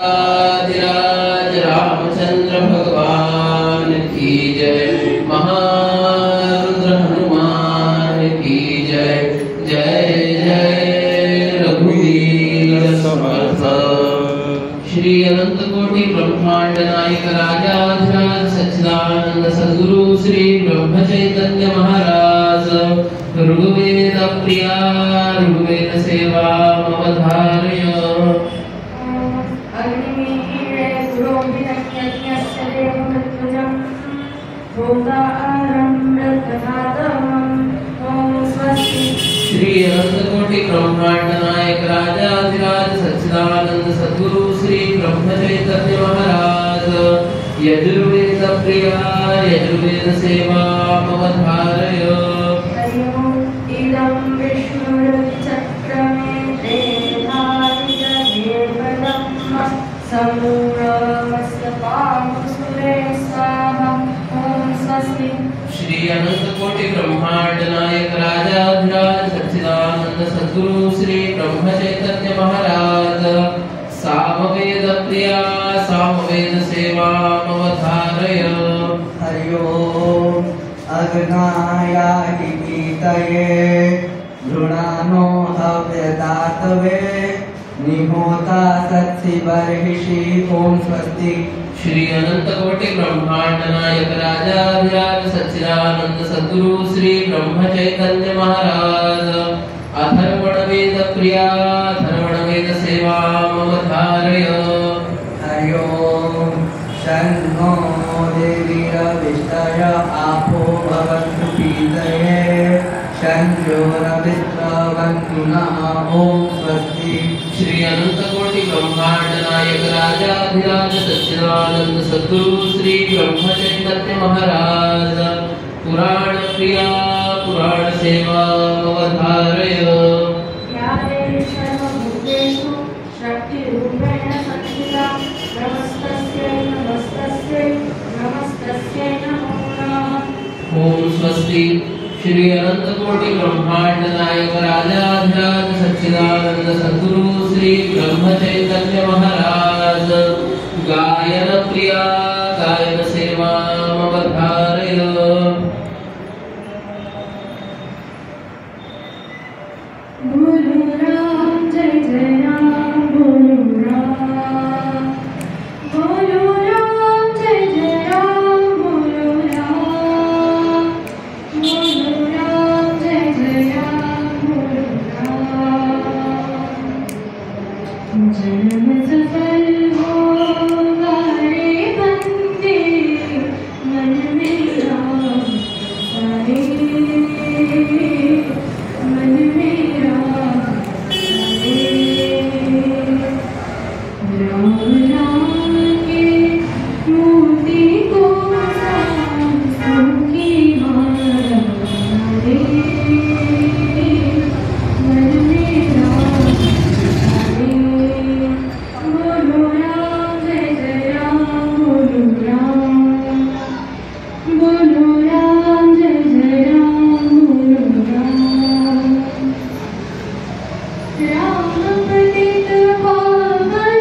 आदिराज रामचंद्र भगवान की जय। महारुद्र हनुमान की जय। जय जय रघुवीर समर्थ। श्री अनंत कोटि ब्रह्मांड नायक राजाधिराज सच्चिदानंद सद्गुरु श्री ब्रह्म चैतन्य महाराज। ऋग्वेद प्रिया ऋग्वेद सेवा मवधारय। श्री अनंत कोटि ब्रह्मांड नायक राजाधिराज सच्चिदानंद सद्गुरु श्री ब्रह्म चैतन्य महाराज। यजुर्वेद प्रिया यजुर्वेद सेवा मवधारय। श्री अनंत कोटि ब्रह्मांड नायक राजाधिराज सच्चिदानंद सद्गुरु श्री ब्रह्म चैतन्य महाराज। सामवेद प्रिया सामवेद सेवा मवधारय। हरि ओम। अग्नायाहि गीतये गृणानो हव्यदातवे निहोता सत्सि बर्हिषि। ओम स्वस्ति। श्री अनंत कोटि ब्रह्मांड नायक राजाधिराज सच्चिदानंद सद्गुरु श्री ब्रह्म चैतन्य महाराज। अथर्वण वेद प्रिया अथर्वण वेद सेवा मवधारय। हरि ओम। शन्नो देवीरविष्टय आपो भवन्तु पीतये शन्योरविस्रवन्तु नः। ओम स्वस्ति। श्री अनंत कोटि ब्रह्मांड नायक राजाधिराज सच्चिदानंद सद्गुरु श्री ब्रह्म चैतन्य महाराज। पुराण प्रिया पुराण सेवा मवधारय। ओम स्वस्ति। श्री अनंत कोटि ब्रह्मांड नायक राजाधिराज सच्चिदानंद सद्गुरु श्री ब्रह्म चैतन्य महाराज। गायन प्रिया गायन सेवा मवधारय। बोलो राम जय जय राम। बोलो राम। बोलो राम जय जय राम। बोलो राम। बोलो राम जय जय राम। बोलो राम। जन्म सफल होगा रे बंदे मन में राम सारे मन में राम सारे। राम नाम के मोती को सुखी मारा रे मन में राम सारे। बोलो राम जय जय राम। बोलो राम। बोलो राम जय जय राम। बोलो राम। राम पतित पावन